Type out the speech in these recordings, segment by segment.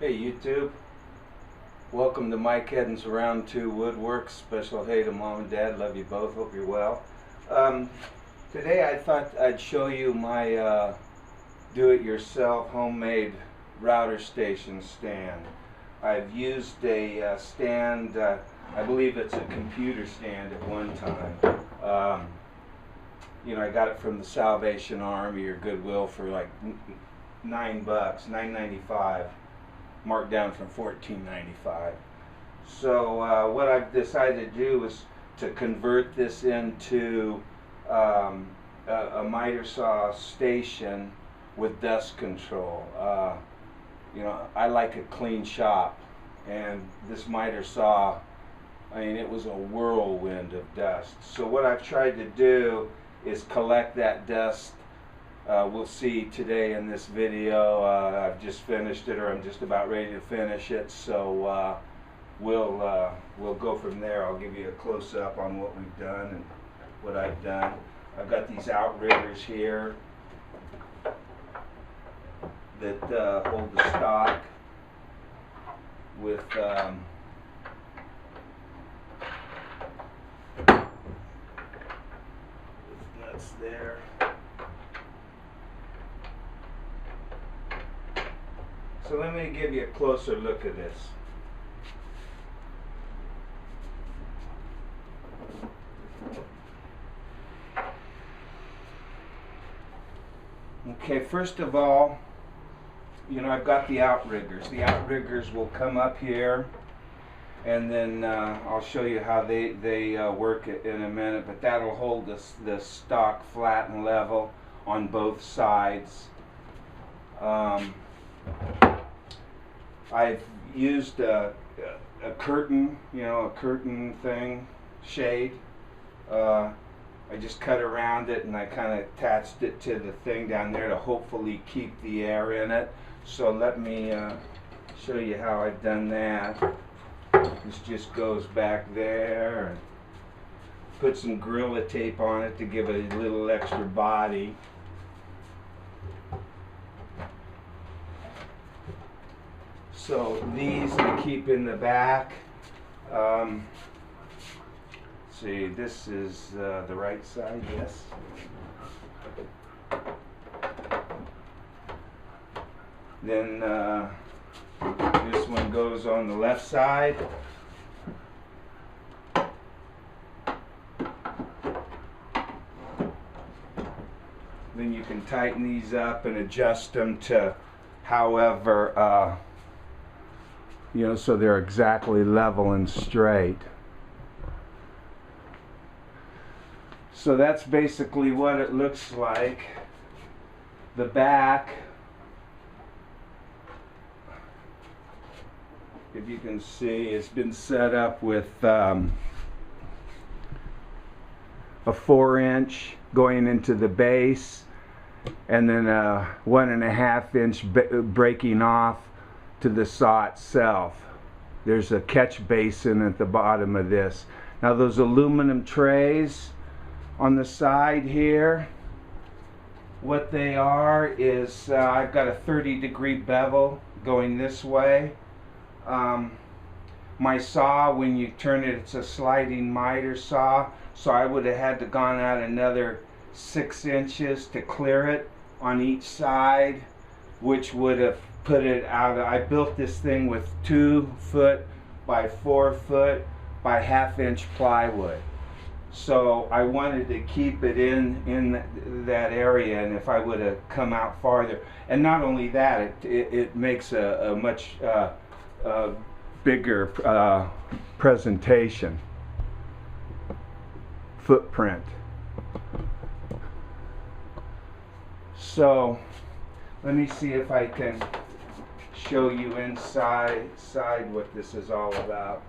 Hey YouTube, welcome to Mike Hedden's Round 2 Woodworks. Special hey to Mom and Dad, love you both, hope you're well. Today I thought I'd show you my do-it-yourself homemade router station stand. I've used a stand, I believe it's a computer stand at one time. You know, I got it from the Salvation Army or Goodwill for like $9, $9.95. Marked down from $14.95. So what I've decided to do is to convert this into a miter saw station with dust control. You know, I like a clean shop, and this miter saw, I mean, it was a whirlwind of dust. So what I've tried to do is collect that dust. We'll see today in this video. I've just finished it, or I'm just about ready to finish it, so we'll go from there. I'll give you a close-up on what we've done and what I've done. I've got these outriggers here that hold the stock with nuts there. So let me give you a closer look at this. Okay, first of all, you know, I've got the outriggers. The outriggers will come up here, and then I'll show you how they work in a minute, but that'll hold the stock flat and level on both sides. I've used a curtain, you know, a curtain thing, shade. I just cut around it and I kind of attached it to the thing down there to hopefully keep the air in it. So let me show you how I've done that. This just goes back there, and put some Gorilla Tape on it to give it a little extra body. So these I keep in the back. See, this is the right side, yes. Then this one goes on the left side. Then you can tighten these up and adjust them to however you know, so they're exactly level and straight. So that's basically what it looks like. The back, if you can see, it's been set up with a 4-inch going into the base, and then a 1.5-inch breaking off to the saw itself. There's a catch basin at the bottom of this. Now those aluminum trays on the side here, what they are is I've got a 30-degree bevel going this way. My saw, when you turn it, it's a sliding miter saw, so I would have had to gone out another 6 inches to clear it on each side, which would have put it out. I built this thing with 2 foot by 4 foot by 1/2-inch plywood. So I wanted to keep it in that area, and if I would have come out farther, and not only that, it makes a much bigger presentation, footprint. So let me see if I can show you inside what this is all about.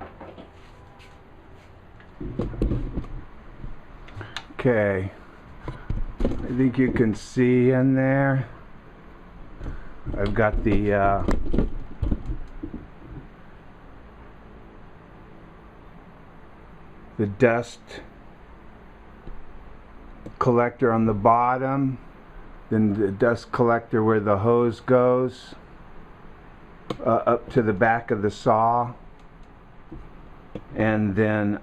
Okay, I think you can see in there, I've got the dust collector on the bottom, then the dust collector where the hose goes. up to the back of the saw, and then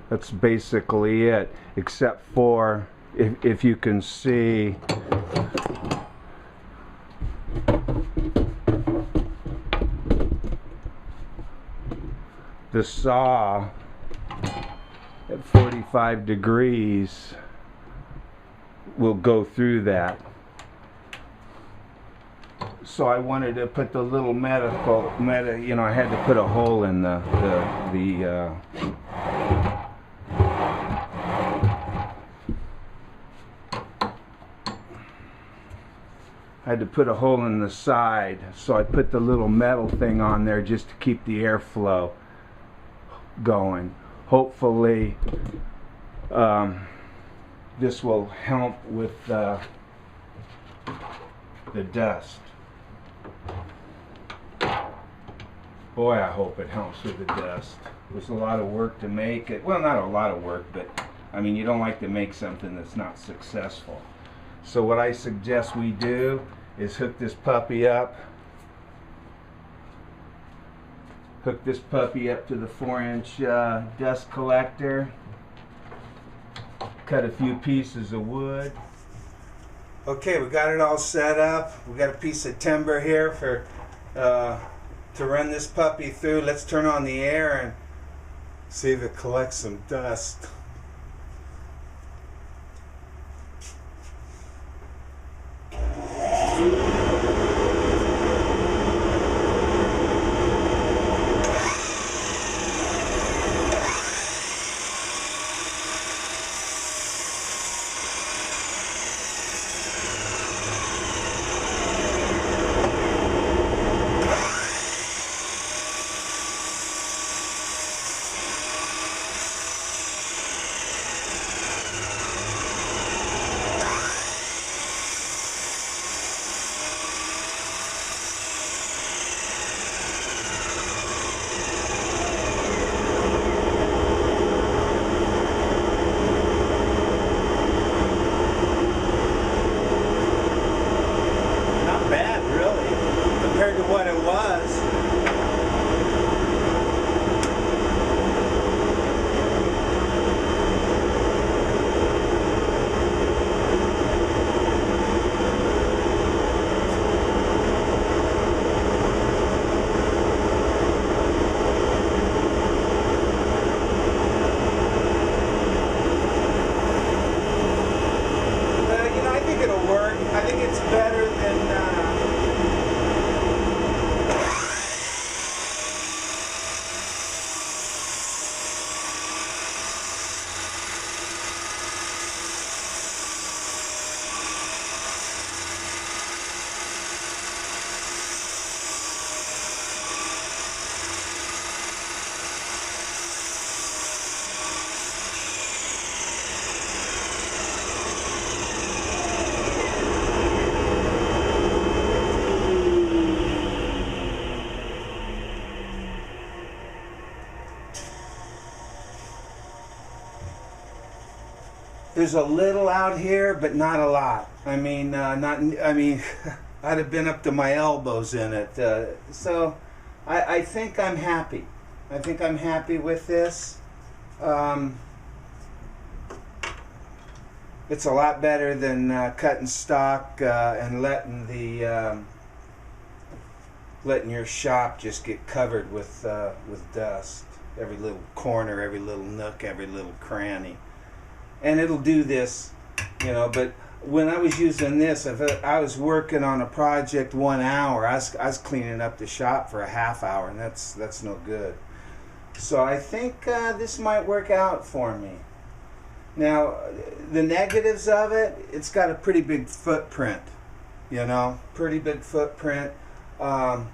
that's basically it, except for if you can see the saw at 45 degrees will go through that. So I wanted to put the little you know, I had to put a hole in the I had to put a hole in the side, so I put the little metal thing on there just to keep the airflow going. Hopefully this will help with the dust. Boy, I hope it helps with the dust. It was a lot of work to make it. Well, not a lot of work, but I mean, you don't like to make something that's not successful. So what I suggest we do is hook this puppy up. Hook this puppy up to the 4-inch dust collector. Cut a few pieces of wood. Okay, we got it all set up. We got a piece of timber here for to run this puppy through. Let's turn on the air and see if it collects some dust. Compared to what it was. You know, I think it'll work. I think it's better than there's a little out here, but not a lot. I mean, I'd have been up to my elbows in it. So I think I'm happy. I think I'm happy with this. It's a lot better than cutting stock and letting your shop just get covered with dust. Every little corner, every little nook, every little cranny. And it'll do this, you know, but when I was using this, if I was working on a project 1 hour, I was cleaning up the shop for a half hour, and that's no good. So I think this might work out for me. Now, the negatives of it, it's got a pretty big footprint, you know, pretty big footprint for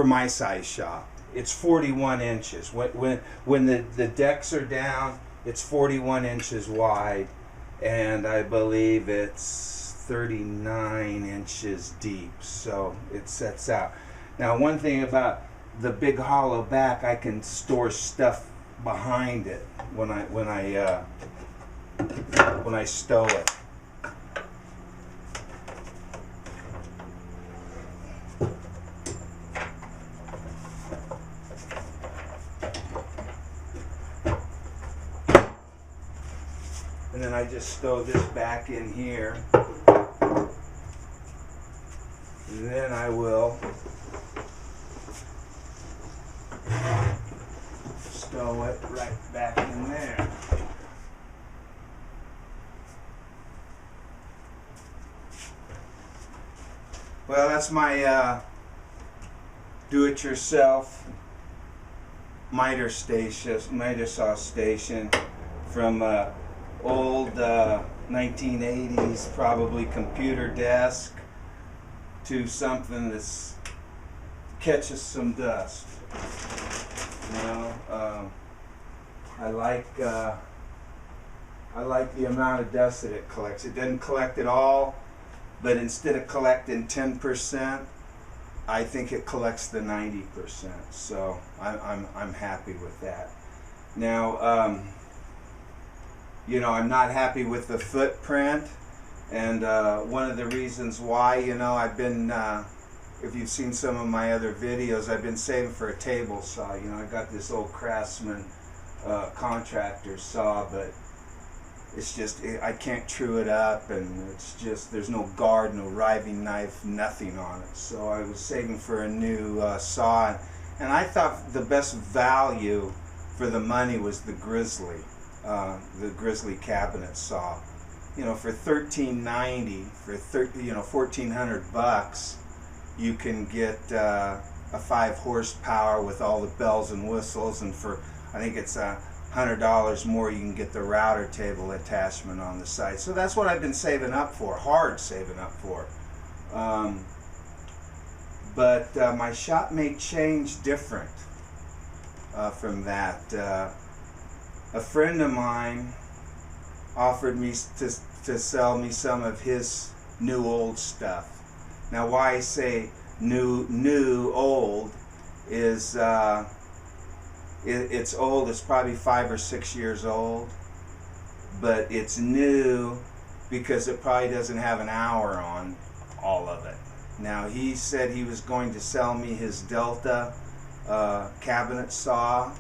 my size shop. It's 41 inches. When the decks are down, it's 41 inches wide, and I believe it's 39 inches deep, so it sets out. Now, one thing about the big hollow back, I can store stuff behind it when I stow it. And then I just stow this back in here. And then I will stow it right back in there. Well, that's my do-it-yourself miter saw station from old 1980s probably computer desk to something that's catches some dust. You know, I like the amount of dust that it collects. It doesn't collect it all, but instead of collecting 10%, I think it collects the 90%. So I'm happy with that. Now, you know, I'm not happy with the footprint, and one of the reasons why, you know, I've been, if you've seen some of my other videos, I've been saving for a table saw. You know, I got this old Craftsman contractor saw, but it's just, I can't true it up, and it's just, there's no guard, no riving knife, nothing on it. So I was saving for a new saw, and I thought the best value for the money was the Grizzly cabinet saw. You know, for $13.90, for $1,400, you can get a 5 horsepower with all the bells and whistles, and for, I think it's $100 more, you can get the router table attachment on the side. So that's what I've been saving up for, hard saving up for. But my shop may change different from that. A friend of mine offered me to sell me some of his new old stuff. Now, why I say new old is it's old. It's probably 5 or 6 years old, but it's new because it probably doesn't have an hour on all of it. Now, he said he was going to sell me his Delta cabinet saw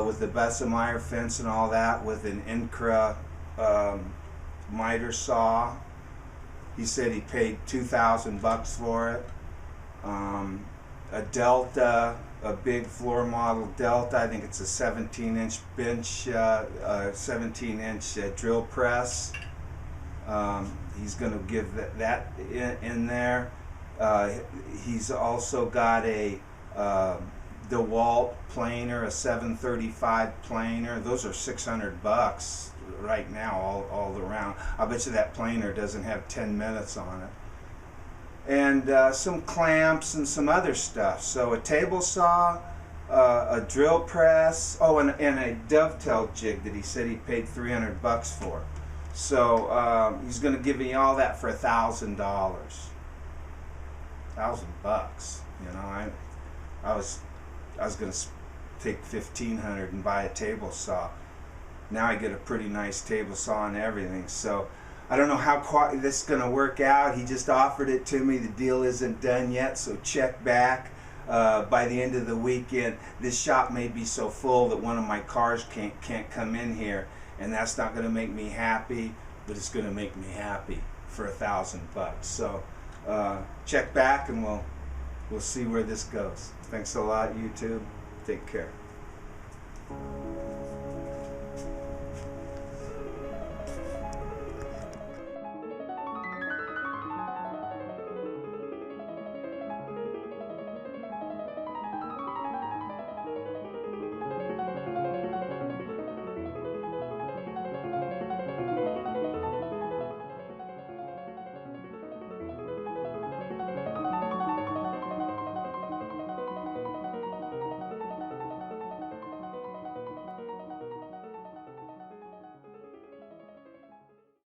with the Bessemeyer fence and all that, with an Incra miter saw. He said he paid $2,000 for it. A Delta, a big floor model Delta, I think it's a 17-inch bench, 17-inch drill press. He's going to give that in there. He's also got a DeWalt planer, a 735 planer. Those are $600 right now, all around. I bet you that planer doesn't have 10 minutes on it. And some clamps and some other stuff. So a table saw, a drill press, oh, and a dovetail jig that he said he paid $300 for. So he's going to give me all that for $1,000. $1,000. You know, I was going to take $1,500 and buy a table saw. Now I get a pretty nice table saw and everything. So I don't know how this is going to work out. He just offered it to me. The deal isn't done yet, so check back. By the end of the weekend, this shop may be so full that one of my cars can't come in here, and that's not going to make me happy, but it's going to make me happy for $1,000. So check back, and we'll see where this goes. Thanks a lot, YouTube. Take care.